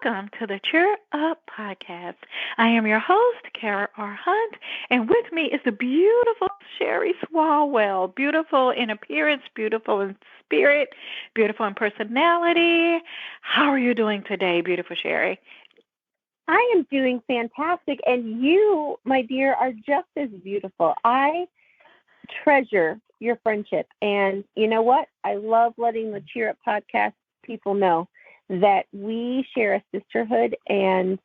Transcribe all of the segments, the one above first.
welcome to the Cheer Up Podcast. I am your host, Kara R. Hunt, and with me is the beautiful Sherry Swalwell. Beautiful in appearance, beautiful in spirit, beautiful in personality. How are you doing today, beautiful Sherry? I am doing fantastic, and you, my dear, are just as beautiful. I treasure your friendship, and you know what? I love letting the Cheer Up Podcast people know that we share a sisterhood, and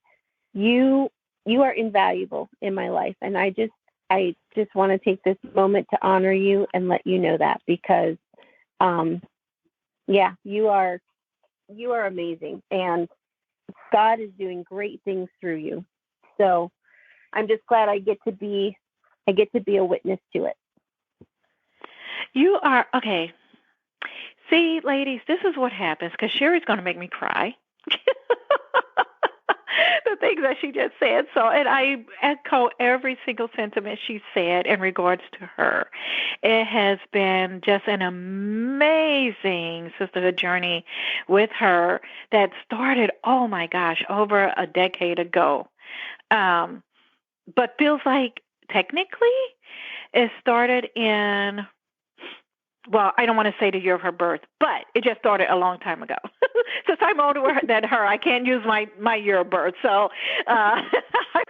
you are invaluable in my life, and I just want to take this moment to honor you and let you know that because, you are amazing, and God is doing great things through you. So I'm just glad I get to be a witness to it. You are, okay. See, ladies, this is what happens because Sherry's going to make me cry. The things that she just said. So, and I echo every single sentiment she said in regards to her. It has been just an amazing sisterhood journey with her that started, oh my gosh, over a decade ago. But feels like technically it started in, well, I don't want to say the year of her birth, but it just started a long time ago. Since I'm older than her, I can't use my year of birth. So I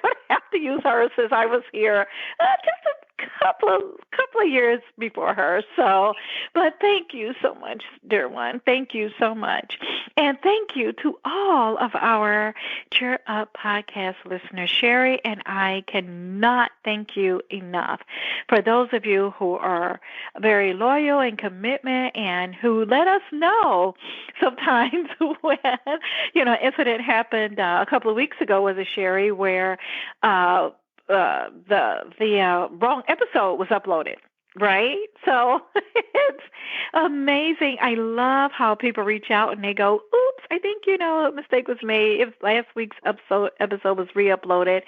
would have to use hers since I was here just a couple of years before her. So, but thank you so much, dear one. Thank you so much. And thank you to all of our Cheer Up Podcast listeners. Sherry and I cannot thank you enough. For those of you who are very loyal and commitment and who let us know sometimes when, incident happened a couple of weeks ago with a Sherry where the wrong episode was uploaded, right? So it's amazing. I love how people reach out and they go, oops, I think, a mistake was made. If last week's episode was re-uploaded.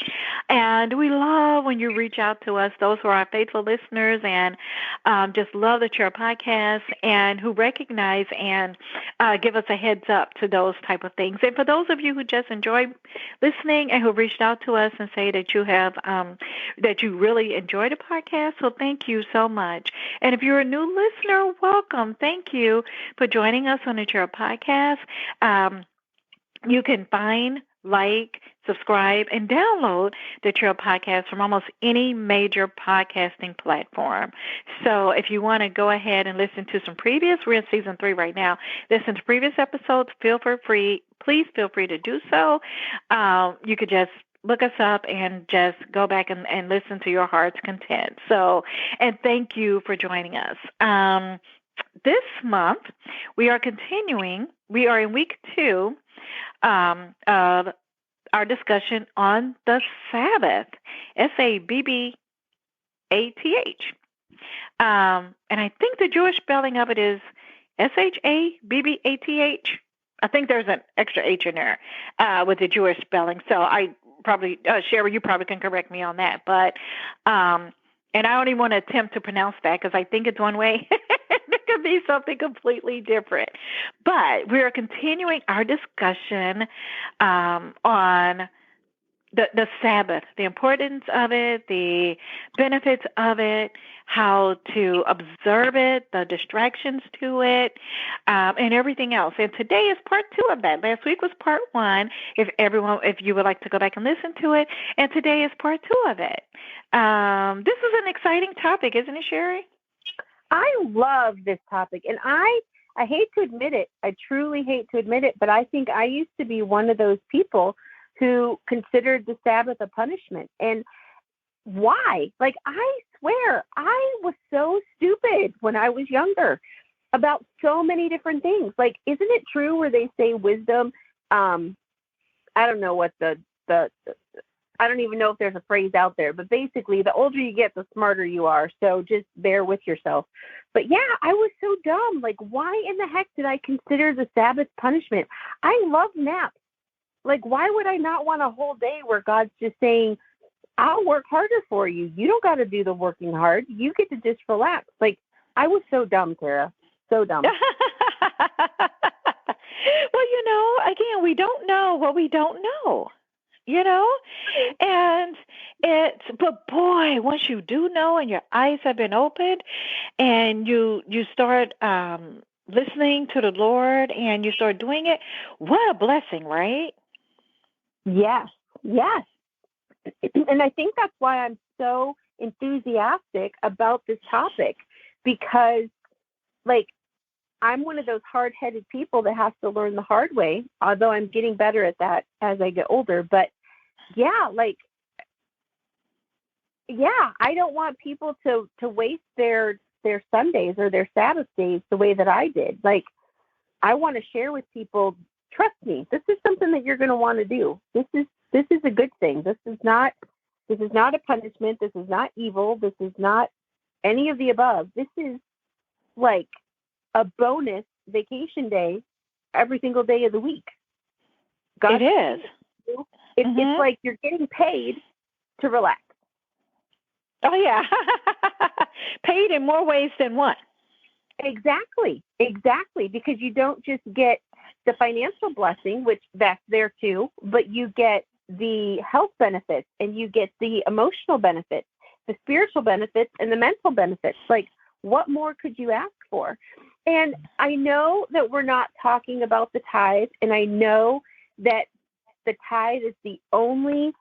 And we love when you reach out to us, those who are our faithful listeners and just love the Cheer Podcast and who recognize and give us a heads up to those type of things. And for those of you who just enjoy listening and who reached out to us and say that you have, that you really enjoy the podcast, so thank you so much. And if you're a new listener, welcome. Thank you for joining us on the Cheer Podcast. You can find, like, subscribe, and download the Cheer Podcast from almost any major podcasting platform. So if you want to go ahead and listen to some previous, we're in season 3 right now, listen to previous episodes, please feel free to do so. You could just look us up and just go back and listen to your heart's content. So, and thank you for joining us. This month, we are continuing. We are in week 2 of our discussion on the Sabbath, Sabbath. And I think the Jewish spelling of it is Shabbath. I think there's an extra H in there with the Jewish spelling. So I probably, Sherry, you probably can correct me on that. But, and I don't even want to attempt to pronounce that because I think it's one way. It could be something completely different. But we are continuing our discussion on the Sabbath, the importance of it, the benefits of it, how to observe it, the distractions to it, and everything else. And today is part 2 of that. Last week was part 1, if you would like to go back and listen to it. And today is part 2 of it. This is an exciting topic, isn't it, Sherry? I love this topic, and I hate to admit it. I truly hate to admit it, but I think I used to be one of those people who considered the Sabbath a punishment. And why? Like, I swear, I was so stupid when I was younger about so many different things. Like, isn't it true where they say wisdom, I don't know what I don't even know if there's a phrase out there, but basically the older you get, the smarter you are. So just bear with yourself. But yeah, I was so dumb. Like, why in the heck did I consider the Sabbath punishment? I love naps. Like, why would I not want a whole day where God's just saying, I'll work harder for you. You don't got to do the working hard. You get to just relax. Like, I was so dumb, Tara. So dumb. Well, again, we don't know what we don't know, you know? And but boy, once you do know and your eyes have been opened and you start listening to the Lord and you start doing it, what a blessing, right? Yes, yes. And I think that's why I'm so enthusiastic about this topic, because, like, I'm one of those hard-headed people that has to learn the hard way, although I'm getting better at that as I get older. But yeah, I don't want people to waste their Sundays or their Sabbath days the way that I did. Like, I want to share with people, trust me, this is something that you're going to want to do. This is a good thing. This is not a punishment. This is not evil. This is not any of the above. This is like a bonus vacation day every single day of the week. God, it is. It's like you're getting paid to relax. Oh, yeah. Paid in more ways than one. Exactly. Because you don't just get the financial blessing, which that's there too, but you get the health benefits and you get the emotional benefits, the spiritual benefits, and the mental benefits. Like, what more could you ask for? And I know that we're not talking about the tithe, and I know that the tithe is the only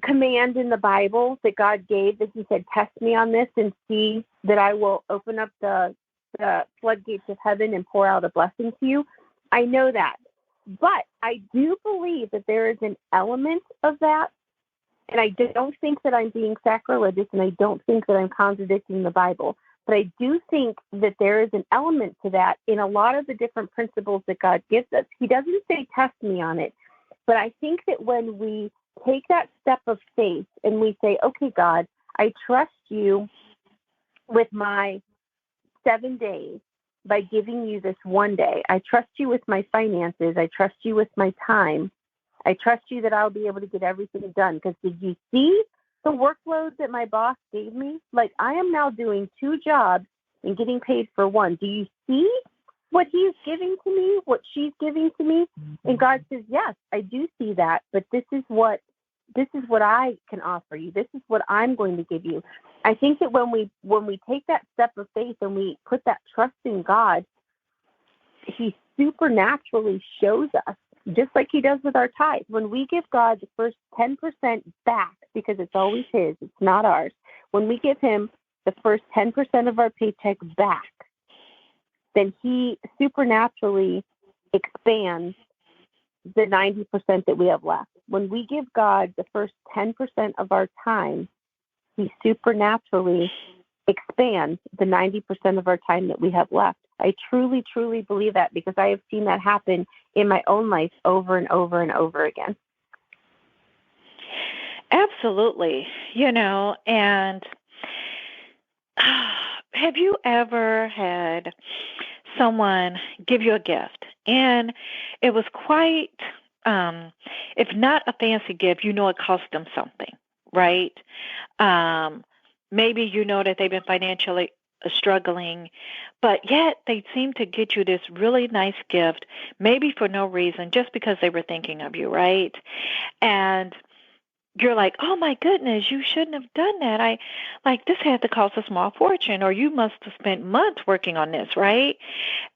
command in the Bible that God gave, that he said, test me on this and see that I will open up the floodgates of heaven and pour out a blessing to you. I know that. But I do believe that there is an element of that, and I don't think that I'm being sacrilegious, and I don't think that I'm contradicting the Bible, but I do think that there is an element to that in a lot of the different principles that God gives us. He doesn't say test me on it, but I think that when we take that step of faith and we say, okay, God, I trust you with my 7 days by giving you this one day. I trust you with my finances. I trust you with my time. I trust you that I'll be able to get everything done. Because did you see the workload that my boss gave me? Like, I am now doing 2 jobs and getting paid for one. Do you see what he's giving to me, what she's giving to me? And God says, yes, I do see that, but this is what I can offer you. This is what I'm going to give you. I think that when we take that step of faith and we put that trust in God, he supernaturally shows us, just like he does with our tithe. When we give God the first 10% back, because it's always his, it's not ours. When we give him the first 10% of our paycheck back, then he supernaturally expands the 90% that we have left. When we give God the first 10% of our time, he supernaturally expands the 90% of our time that we have left. I truly, truly believe that, because I have seen that happen in my own life over and over and over again. Absolutely. And have you ever had someone give you a gift and it was quite, if not a fancy gift, it cost them something, right? Maybe that they've been financially struggling, but yet they seem to get you this really nice gift, maybe for no reason, just because they were thinking of you, right? And you're like, oh my goodness, you shouldn't have done that. This had to cost a small fortune, or you must have spent months working on this, right?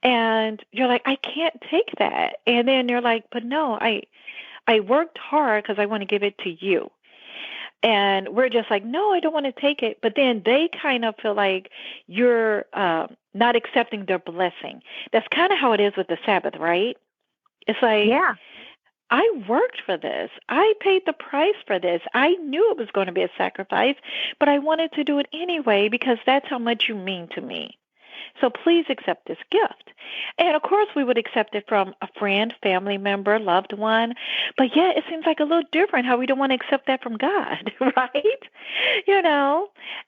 And you're like, I can't take that. And then you're like, but no, I worked hard because I want to give it to you. And we're just like, no, I don't want to take it. But then they kind of feel like you're not accepting their blessing. That's kind of how it is with the Sabbath, right? It's like, yeah, I worked for this. I paid the price for this. I knew it was going to be a sacrifice, but I wanted to do it anyway because that's how much you mean to me. So please accept this gift. And of course, we would accept it from a friend, family member, loved one. But yeah, it seems like a little different how we don't want to accept that from God, right?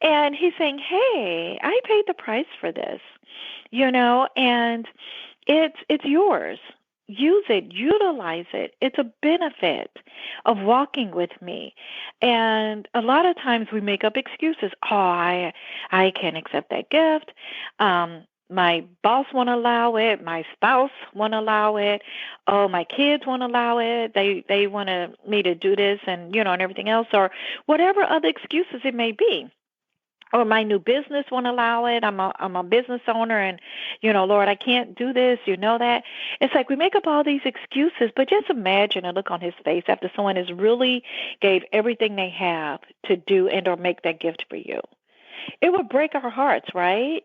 And he's saying, hey, I paid the price for this, and it's yours. Use it, utilize it. It's a benefit of walking with me. And a lot of times we make up excuses. Oh, I can't accept that gift. my boss won't allow it, my spouse won't allow it, oh, my kids won't allow it, they want me to do this and, and everything else, or whatever other excuses it may be. Or my new business won't allow it. I'm a business owner, and Lord, I can't do this. You know that. It's like we make up all these excuses, but just imagine a look on his face after someone has really gave everything they have to do and or make that gift for you. It would break our hearts, right?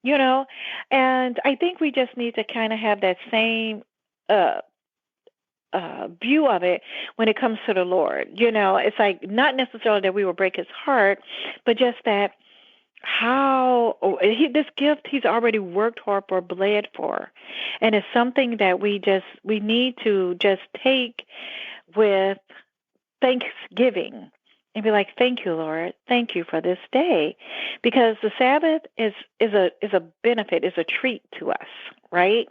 And I think we just need to kind of have that same uh view of it when it comes to the Lord. It's like not necessarily that we will break his heart, but just that this gift he's already worked hard for, bled for, and it's something that we need to just take with thanksgiving and be like, thank you, Lord, thank you for this day, because the Sabbath is a benefit, is a treat to us, right?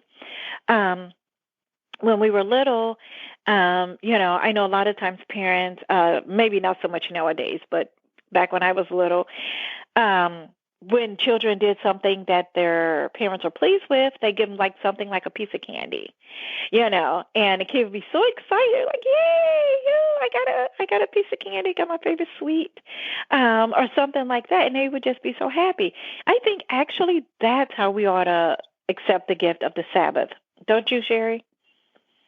When we were little, I know a lot of times parents, maybe not so much nowadays, but back when I was little, when children did something that their parents were pleased with, they give them like something like a piece of candy, and the kid would be so excited, like, yay, I got a piece of candy, got my favorite sweet, or something like that, and they would just be so happy. I think actually that's how we ought to accept the gift of the Sabbath. Don't you, Sherry?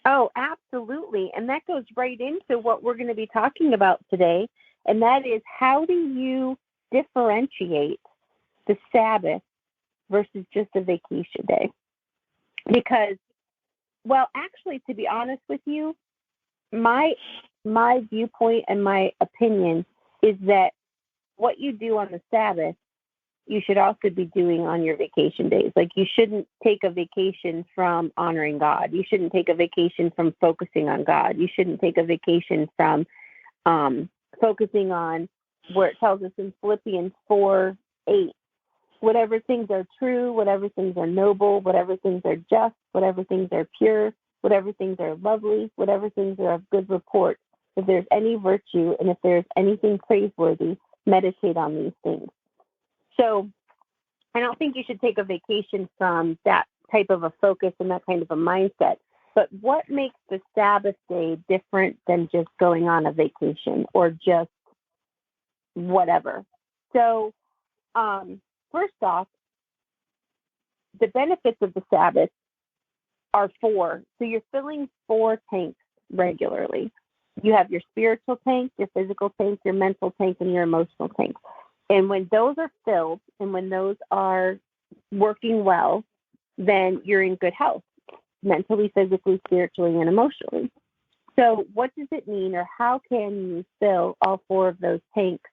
Oh, absolutely. And that goes right into what we're going to be talking about today. And that is, how do you differentiate the Sabbath versus just a vacation day? Because, well, actually, to be honest with you, my viewpoint and my opinion is that what you do on the Sabbath, you should also be doing on your vacation days. Like, you shouldn't take a vacation from honoring God. You shouldn't take a vacation from focusing on God. You shouldn't take a vacation from focusing on where it tells us in Philippians 4:8, whatever things are true, whatever things are noble, whatever things are just, whatever things are pure, whatever things are lovely, whatever things are of good report, if there's any virtue and if there's anything praiseworthy, meditate on these things. So I don't think you should take a vacation from that type of a focus and that kind of a mindset. But what makes the Sabbath day different than just going on a vacation or just whatever? So first off, the benefits of the Sabbath are 4. So you're filling 4 tanks regularly. You have your spiritual tank, your physical tank, your mental tank, and your emotional tank. And when those are filled and when those are working well, then you're in good health, mentally, physically, spiritually, and emotionally. So what does it mean, or how can you fill all 4 of those tanks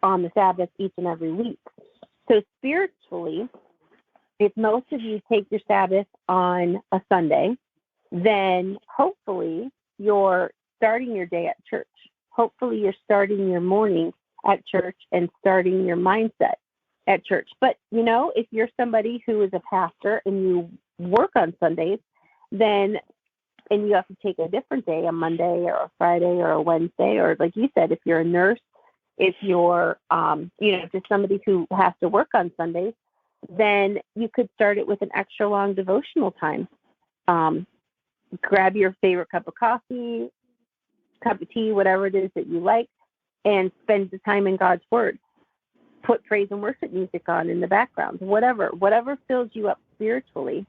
on the Sabbath each and every week? So spiritually, if most of you take your Sabbath on a Sunday, then hopefully you're starting your day at church. Hopefully you're starting your morning at church and starting your mindset at church. But, if you're somebody who is a pastor and you work on Sundays, then, and you have to take a different day, a Monday or a Friday or a Wednesday, or like you said, if you're a nurse, if you're, just somebody who has to work on Sundays, then you could start it with an extra long devotional time. Grab your favorite cup of coffee, cup of tea, whatever it is that you like, and spend the time in God's Word. Put praise and worship music on in the background, whatever fills you up spiritually.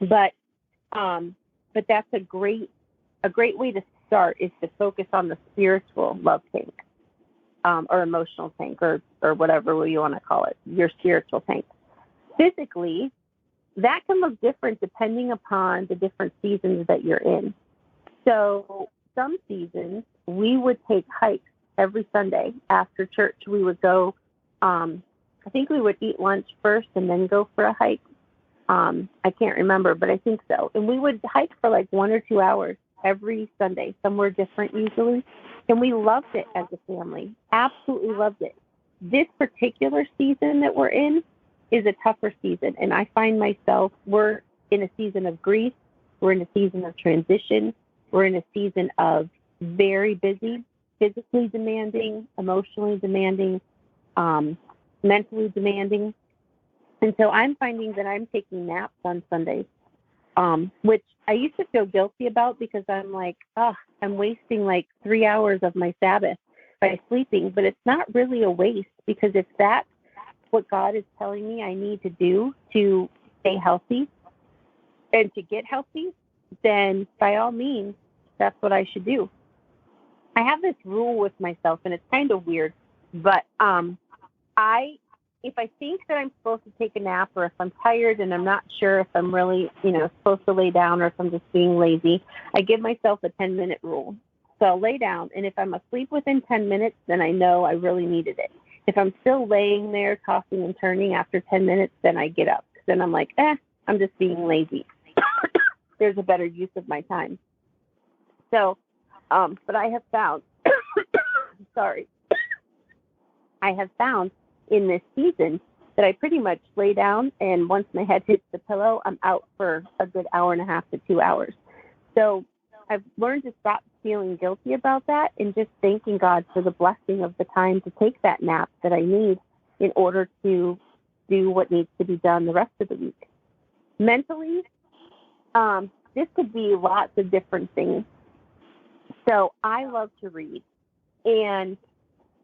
But that's a great way to start, is to focus on the spiritual love tank, or emotional tank, or whatever you want to call it, your spiritual tank. Physically, that can look different depending upon the different seasons that you're in. So some seasons we would take hikes every Sunday after church. We would go, I think we would eat lunch first and then go for a hike. I can't remember, but I think so. And we would hike for like 1 or 2 hours every Sunday, somewhere different usually. And we loved it as a family. Absolutely loved it. This particular season that we're in is a tougher season. And I find myself, we're in a season of grief. We're in a season of transition. We're in a season of very busy, physically demanding, emotionally demanding, mentally demanding. And so I'm finding that I'm taking naps on Sundays, which I used to feel guilty about because I'm like, oh, I'm wasting like 3 hours of my Sabbath by sleeping. But it's not really a waste, because if that's what God is telling me I need to do to stay healthy and to get healthy, then by all means, that's what I should do. I have this rule with myself, and it's kind of weird, but if I think that I'm supposed to take a nap, or if I'm tired and I'm not sure if I'm really, supposed to lay down, or if I'm just being lazy, I give myself a 10-minute rule. So I'll lay down, and if I'm asleep within 10 minutes, then I know I really needed it. If I'm still laying there tossing and turning after 10 minutes, then I get up. Then I'm like, I'm just being lazy. There's a better use of my time. So, but I have found, I have found in this season that I pretty much lay down, and once my head hits the pillow, I'm out for a good hour and a half to 2 hours. So I've learned to stop feeling guilty about that and just thanking God for the blessing of the time to take that nap that I need in order to do what needs to be done the rest of the week. Mentally, this could be lots of different things. So I love to read. And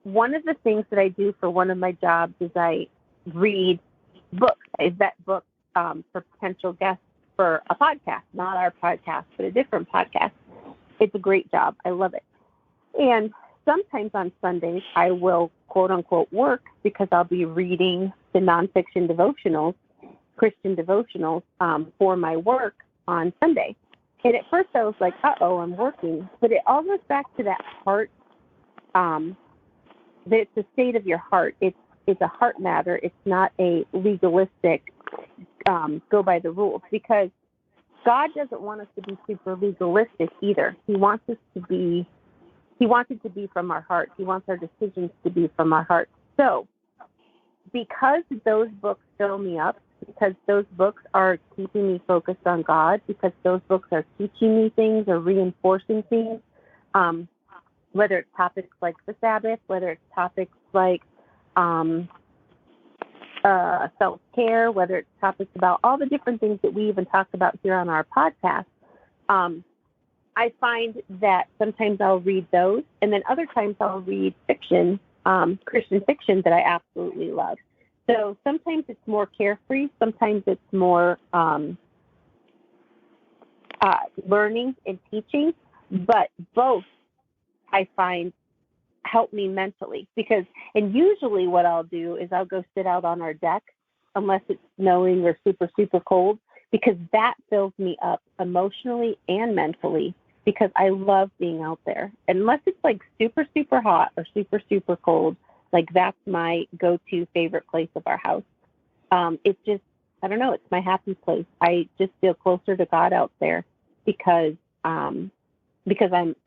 one of the things that I do for one of my jobs is I read books. I vet books for potential guests for a podcast, not our podcast, but a different podcast. It's a great job. I love it. And sometimes on Sundays, I will, quote unquote, work, because I'll be reading the nonfiction devotionals, Christian devotionals, for my work on Sunday. And at first I was like, I'm working. But it all goes back to that heart, that it's the state of your heart. It's a heart matter. It's not a legalistic go by the rules, because God doesn't want us to be super legalistic either. He wants it to be from our heart. He wants our decisions to be from our heart. So because those books fill me up, because those books are keeping me focused on God, because those books are teaching me things or reinforcing things, whether it's topics like the Sabbath, whether it's topics like self-care, whether it's topics about all the different things that we even talk about here on our podcast, I find that sometimes I'll read those, and then other times I'll read fiction, Christian fiction that I absolutely love. So sometimes it's more carefree, sometimes it's more learning and teaching, but both I find help me mentally, and usually what I'll do is I'll go sit out on our deck, unless it's snowing or super, super cold, because that fills me up emotionally and mentally, because I love being out there. Unless it's like super, super hot or super, super cold, like that's my go-to favorite place of our house. It's just, I don't know, it's my happy place. I just feel closer to God out there because I'm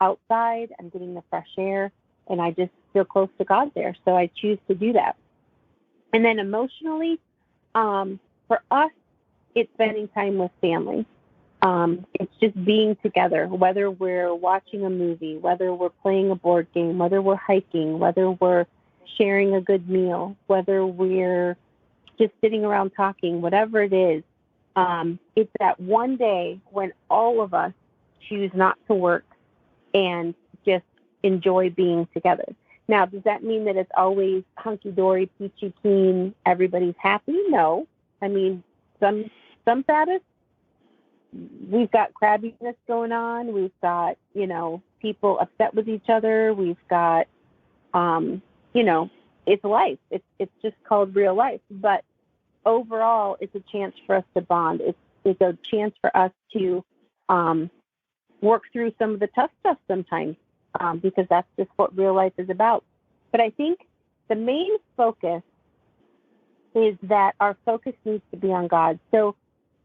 outside, I'm getting the fresh air, and I just feel close to God there. So I choose to do that. And then emotionally, for us, it's spending time with family. It's just being together, whether we're watching a movie, whether we're playing a board game, whether we're hiking, whether we're sharing a good meal, whether we're just sitting around talking, whatever it is. It's that one day when all of us choose not to work and just enjoy being together. Now, does that mean that it's always hunky-dory, peachy keen, everybody's happy? No. I mean, some Sabbaths, we've got crabbiness going on. We've got, people upset with each other. We've got, it's life. It's just called real life. But overall, it's a chance for us to bond. It's a chance for us to work through some of the tough stuff sometimes, because that's just what real life is about. But I think the main focus is that our focus needs to be on God. So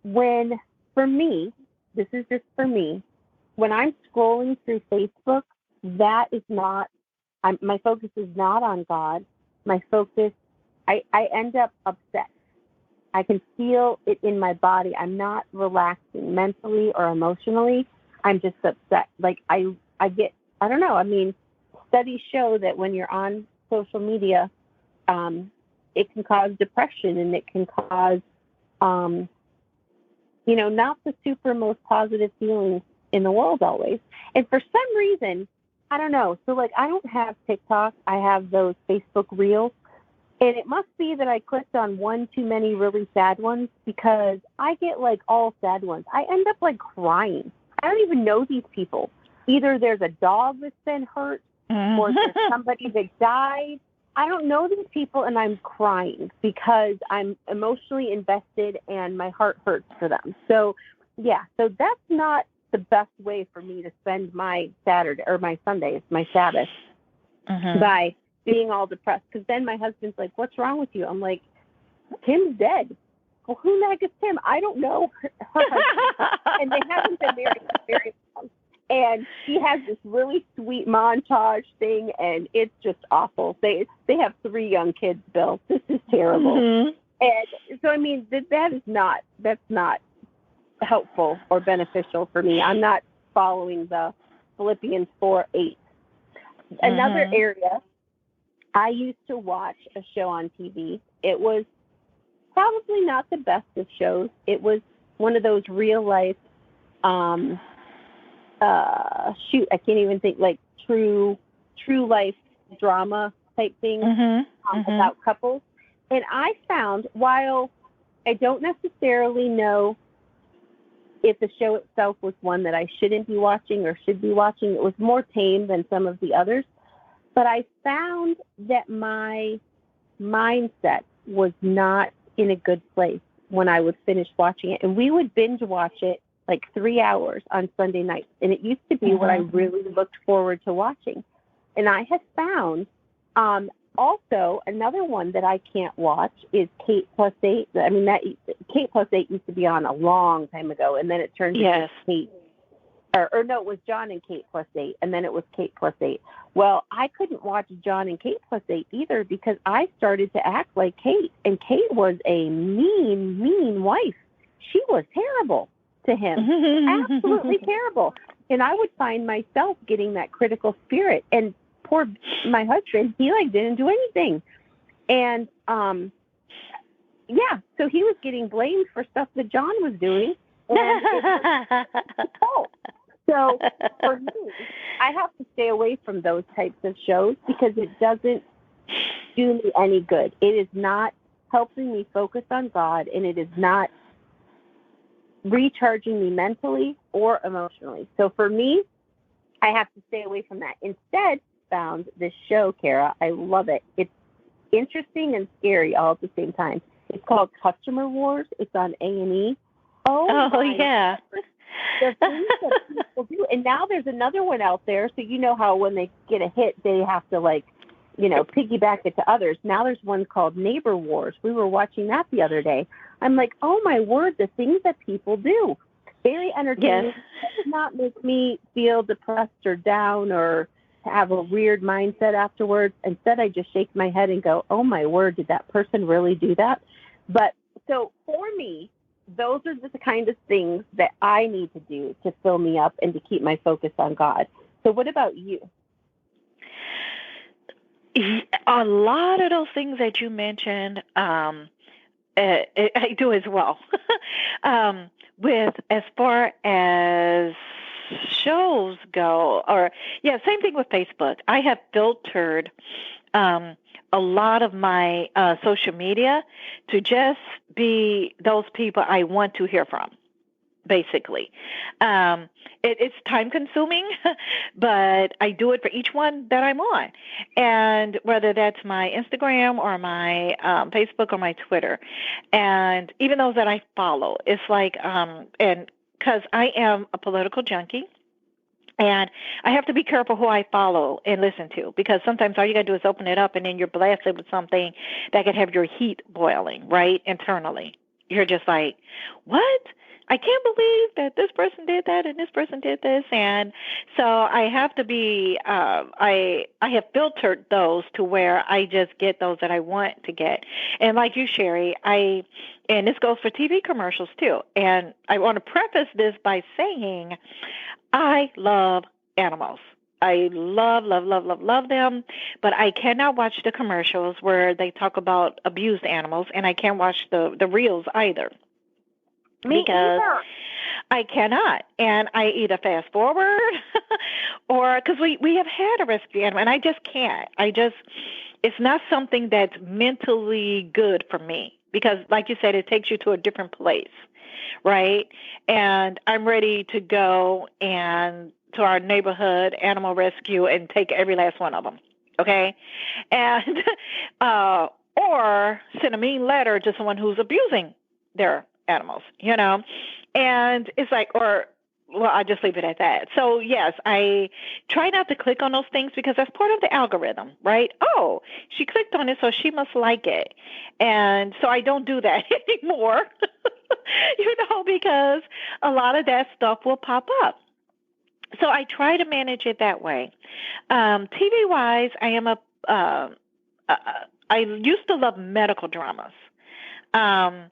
for me, this is just for me, when I'm scrolling through Facebook, that is not, my focus is not on God. My focus, I end up upset. I can feel it in my body. I'm not relaxing mentally or emotionally. I'm just upset. Like I get, I don't know. I mean, studies show that when you're on social media, it can cause depression, and it can cause, not the super most positive feelings in the world always. And for some reason, I don't know. So like, I don't have TikTok. I have those Facebook Reels. And it must be that I clicked on one too many really sad ones, because I get like all sad ones. I end up like crying. I don't even know these people. Either there's a dog that's been hurt, or there's somebody that died. I don't know these people, and I'm crying because I'm emotionally invested and my heart hurts for them. So yeah, so that's not the best way for me to spend my Saturday or my Sunday, my Sabbath, by being all depressed. Because then my husband's like, "What's wrong with you?" I'm like, "Tim's dead." Well, who the heck is Tim? I don't know. Her husband. And they haven't been married for very long. And she has this really sweet montage thing, and it's just awful. They have 3 young kids, Bill. This is terrible. And so, I mean, that's not helpful or beneficial for me. I'm not following the Philippians 4:8. Another area, I used to watch a show on TV. It was probably not the best of shows. It was one of those real life, I can't even think, like true life drama type things about couples. And I found, while I don't necessarily know if the show itself was one that I shouldn't be watching or should be watching, it was more tame than some of the others. But I found that my mindset was not in a good place when I would finish watching it. And we would binge watch it like 3 hours on Sunday nights. And it used to be what I really looked forward to watching. And I have found, also, another one that I can't watch is Kate Plus 8. I mean, Kate Plus 8 used to be on a long time ago, and then it turned into Kate. Or no, it was John and Kate Plus 8, and then it was Kate Plus 8. Well, I couldn't watch John and Kate Plus 8 either, because I started to act like Kate, and Kate was a mean wife. She was terrible to him, absolutely terrible. And I would find myself getting that critical spirit, and poor my husband, he like didn't do anything. And so he was getting blamed for stuff that John was doing. And so for me, I have to stay away from those types of shows, because it doesn't do me any good. It is not helping me focus on God, and it is not recharging me mentally or emotionally. So for me, I have to stay away from that. Instead, found this show, Kara. I love it. It's interesting and scary all at the same time. It's called Customer Wars. It's on A&E. Oh yeah. The things that people do. And now there's another one out there. So you know how when they get a hit, they have to piggyback it to others. Now there's one called Neighbor Wars. We were watching that the other day. I'm like, oh my word, the things that people do. Very entertaining. Yes. It does not make me feel depressed or down or have a weird mindset afterwards. Instead, I just shake my head and go, oh my word, did that person really do that? But so for me, those are the kind of things that I need to do to fill me up and to keep my focus on God. So what about you? A lot of those things that you mentioned, I do as well. With as far as shows go, same thing with Facebook. I have filtered a lot of my social media to just be those people I want to hear from, basically. It's time consuming, but I do it for each one that I'm on. And whether that's my Instagram or my Facebook or my Twitter. And even those that I follow, it's like, and because I am a political junkie, and I have to be careful who I follow and listen to, because sometimes all you got to do is open it up and then you're blasted with something that could have your heat boiling, right, internally. You're just like, what? I can't believe that this person did that and this person did this. And so I have to be, I have filtered those to where I just get those that I want to get. And like you, Sherry, and this goes for TV commercials too. And I want to preface this by saying I love animals. I love, love, love, love, love them, but I cannot watch the commercials where they talk about abused animals, and I can't watch the reels either Me because either. I cannot. And I either fast forward or because we have had a rescue animal, and I just can't. It's not something that's mentally good for me because, like you said, it takes you to a different place, right? And I'm ready to go and to our neighborhood animal rescue and take every last one of them, okay? And or send a mean letter to someone who's abusing their animals, and it's like, or well, I'll just leave it at that. So yes, I try not to click on those things because that's part of the algorithm, right? Oh, she clicked on it, so she must like it. And so I don't do that anymore, because a lot of that stuff will pop up. So I try to manage it that way. TV wise, uh, I used to love medical dramas. Um,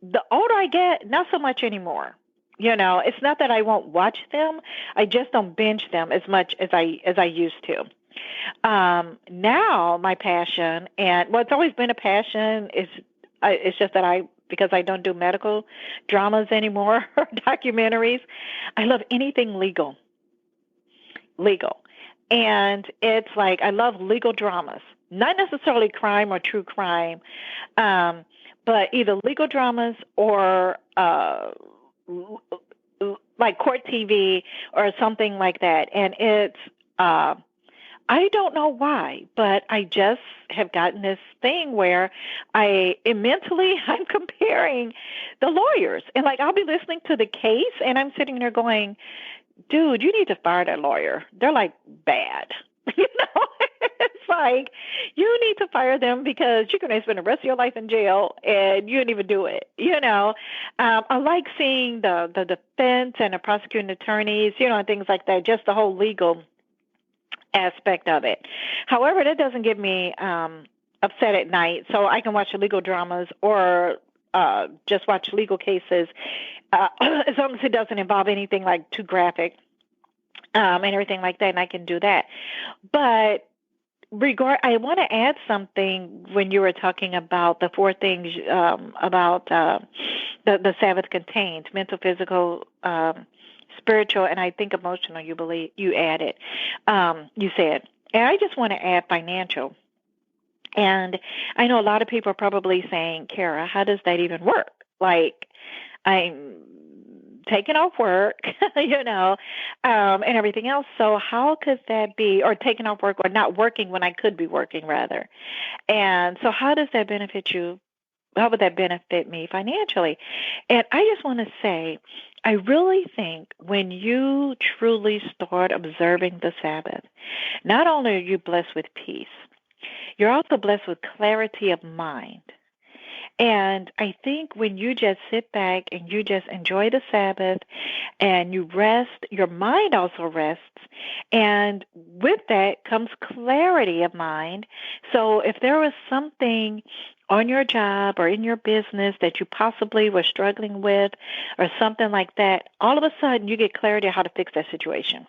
the older I get, not so much anymore. It's not that I won't watch them. I just don't binge them as much as I used to. Now my passion, and well, it's always been a passion, is it's just that because I don't do medical dramas anymore or documentaries, I love anything legal. And it's like I love legal dramas, not necessarily crime or true crime, but either legal dramas or like court TV or something like that. And it's I don't know why, but I just have gotten this thing where mentally I'm comparing the lawyers, and like I'll be listening to the case and I'm sitting there going, dude, you need to fire that lawyer. They're like bad. It's like you need to fire them because you're going to spend the rest of your life in jail and you didn't even do it. I like seeing the defense and the prosecuting attorneys, and things like that, just the whole legal aspect of it. However, that doesn't get me upset at night, so I can watch the legal dramas or just watch legal cases as long as it doesn't involve anything like too graphic and everything like that, and I can do that. But I want to add something when you were talking about the four things about the Sabbath contains: mental, physical, spiritual, and I think emotional. You added. You said, and I just want to add financial. And I know a lot of people are probably saying, Kara, how does that even work? Like, I'm taking off work, and everything else. So how could that be, or taking off work or not working when I could be working rather? And so how does that benefit you? How would that benefit me financially? And I just want to say, I really think when you truly start observing the Sabbath, not only are you blessed with peace, you're also blessed with clarity of mind. And I think when you just sit back and you just enjoy the Sabbath and you rest, your mind also rests. And with that comes clarity of mind. So if there was something on your job or in your business that you possibly were struggling with or something like that, all of a sudden you get clarity on how to fix that situation.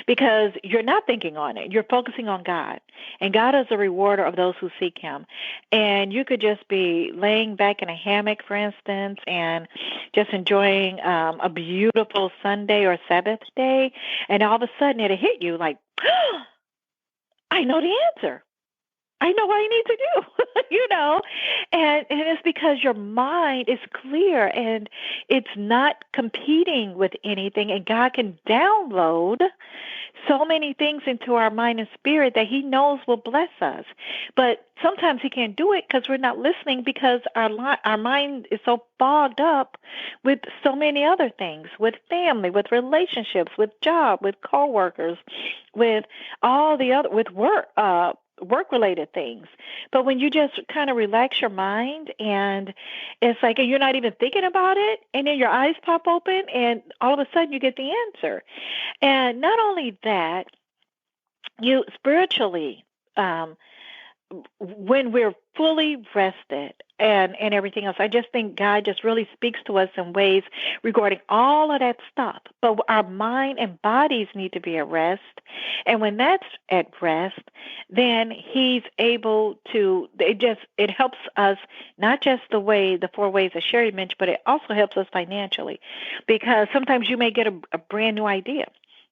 Because you're not thinking on it. You're focusing on God. And God is a rewarder of those who seek him. And you could just be laying back in a hammock, for instance, and just enjoying a beautiful Sunday or Sabbath day. And all of a sudden it'll hit you like, oh, I know the answer. I know what I need to do, and it's because your mind is clear and it's not competing with anything, and God can download so many things into our mind and spirit that he knows will bless us. But sometimes he can't do it because we're not listening because our mind is so fogged up with so many other things, with family, with relationships, with job, with coworkers, with all the other, with work-related things. But when you just kind of relax your mind and it's like you're not even thinking about it, and then your eyes pop open and all of a sudden you get the answer. And not only that, you spiritually, when we're fully rested and everything else, I just think God just really speaks to us in ways regarding all of that stuff. But our mind and bodies need to be at rest. And when that's at rest, then He's able to, it helps us, not just the 4 ways that Sherry mentioned, but it also helps us financially. Because sometimes you may get a brand new idea.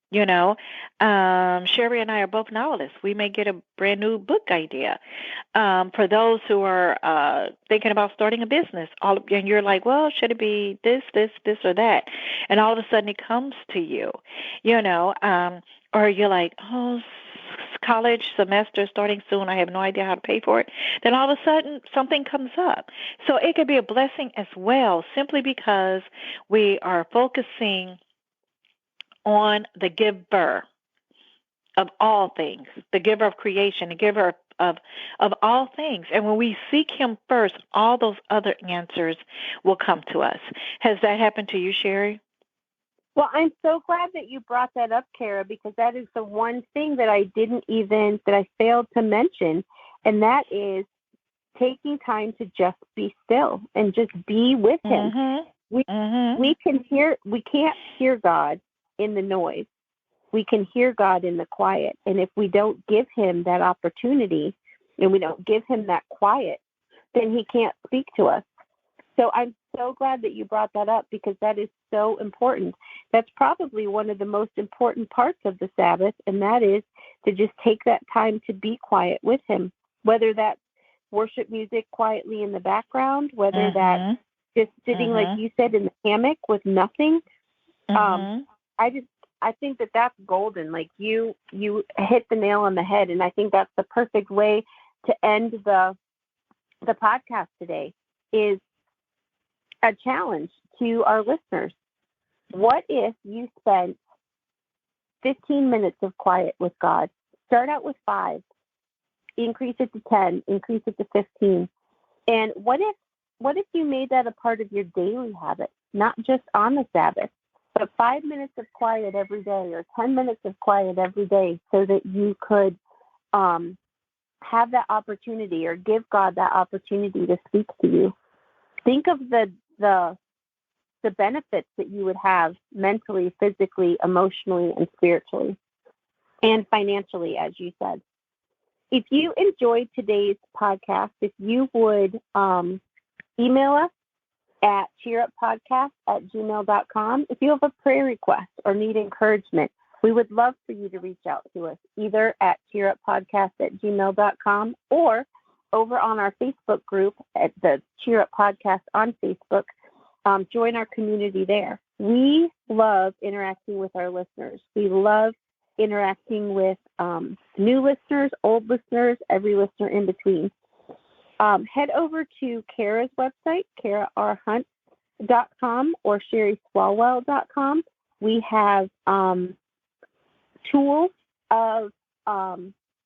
You know, Sherry and I are both novelists. We may get a brand new book idea. For those who are thinking about starting a business, and you're like, well, should it be this, or that? And all of a sudden it comes to you, or you're like, oh, college semester starting soon. I have no idea how to pay for it. Then all of a sudden something comes up. So it could be a blessing as well, simply because we are focusing on the giver of all things, the giver of creation, the giver of all things. And when we seek Him first, all those other answers will come to us. Has that happened to you, Sherry? Well, I'm so glad that you brought that up, Kara, because that is the one thing that I failed to mention, and that is taking time to just be still and just be with Him. Mm-hmm. We can't hear God in the noise. We can hear God in the quiet. And if we don't give Him that opportunity and we don't give Him that quiet, then He can't speak to us. So I'm so glad that you brought that up, because that is so important. That's probably one of the most important parts of the Sabbath, and that is to just take that time to be quiet with Him, whether that's worship music quietly in the background, whether that's just sitting, like you said, in the hammock with nothing. I think that that's golden. Like you hit the nail on the head, and I think that's the perfect way to end the podcast today. Is a challenge to our listeners. What if you spent 15 minutes of quiet with God? Start out with 5, increase it to 10, increase it to 15. And what if you made that a part of your daily habit, not just on the Sabbath, but 5 minutes of quiet every day or 10 minutes of quiet every day, so that you could have that opportunity, or give God that opportunity to speak to you. Think of the benefits that you would have mentally, physically, emotionally, and spiritually, and financially, as you said. If you enjoyed today's podcast, if you would email us at cheeruppodcast@gmail.com. If you have a prayer request or need encouragement, we would love for you to reach out to us, either at cheeruppodcast@gmail.com or over on our Facebook group at the Cheer Up Podcast on Facebook. Join our community there. We love interacting with our listeners. We love interacting with new listeners, old listeners, every listener in between. Head over to Kara's website, kararhunt.com or sherryswalwell.com. We have tools of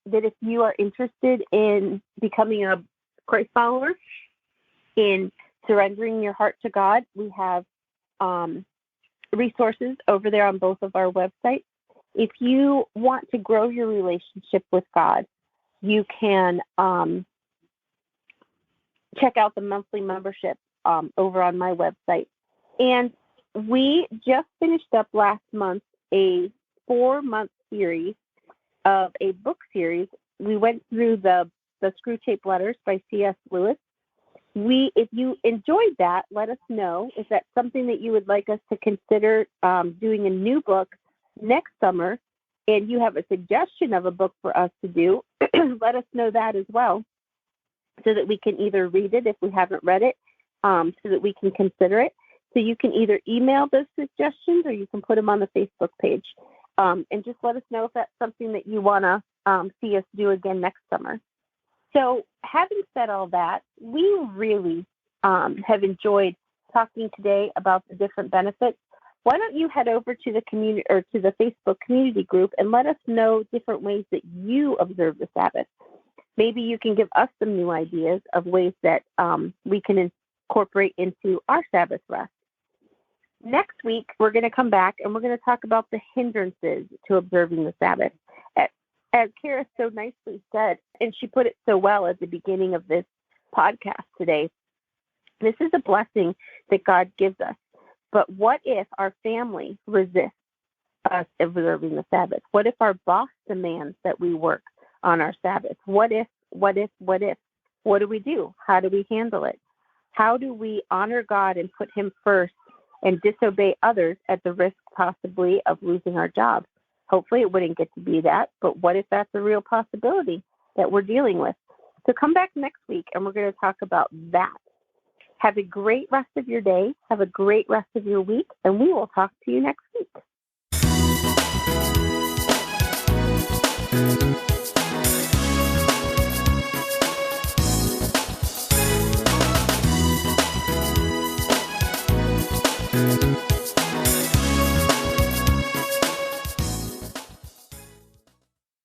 that if you are interested in becoming a Christ follower, in surrendering your heart to God, we have resources over there on both of our websites. If you want to grow your relationship with God, you can check out the monthly membership over on my website. And we just finished up last month a 4-month series of a book series. We went through the Screw Tape Letters by C.S. Lewis. If you enjoyed that, let us know. Is that something that you would like us to consider doing a new book next summer, and you have a suggestion of a book for us to do, let us know that as well, so that we can either read it if we haven't read it, so that we can consider it. So you can either email those suggestions or you can put them on the Facebook page. And just let us know if that's something that you want to see us do again next summer. So having said all that, we really have enjoyed talking today about the different benefits. Why don't you head over to the community or to the Facebook community group and let us know different ways that you observe the Sabbath. Maybe you can give us some new ideas of ways that we can incorporate into our Sabbath rest. Next week, we're going to come back and we're going to talk about the hindrances to observing the Sabbath. as Kara so nicely said, and she put it so well at the beginning of this podcast today, this is a blessing that God gives us. But what if our family resists us observing the Sabbath? What if our boss demands that we work on our Sabbath? What if? What do we do? How do we handle it? How do we honor God and put him first and disobey others at the risk possibly of losing our job? Hopefully it wouldn't get to be that, but what if that's a real possibility that we're dealing with? So come back next week and we're going to talk about that. Have a great rest of your day. Have a great rest of your week, and we will talk to you next week.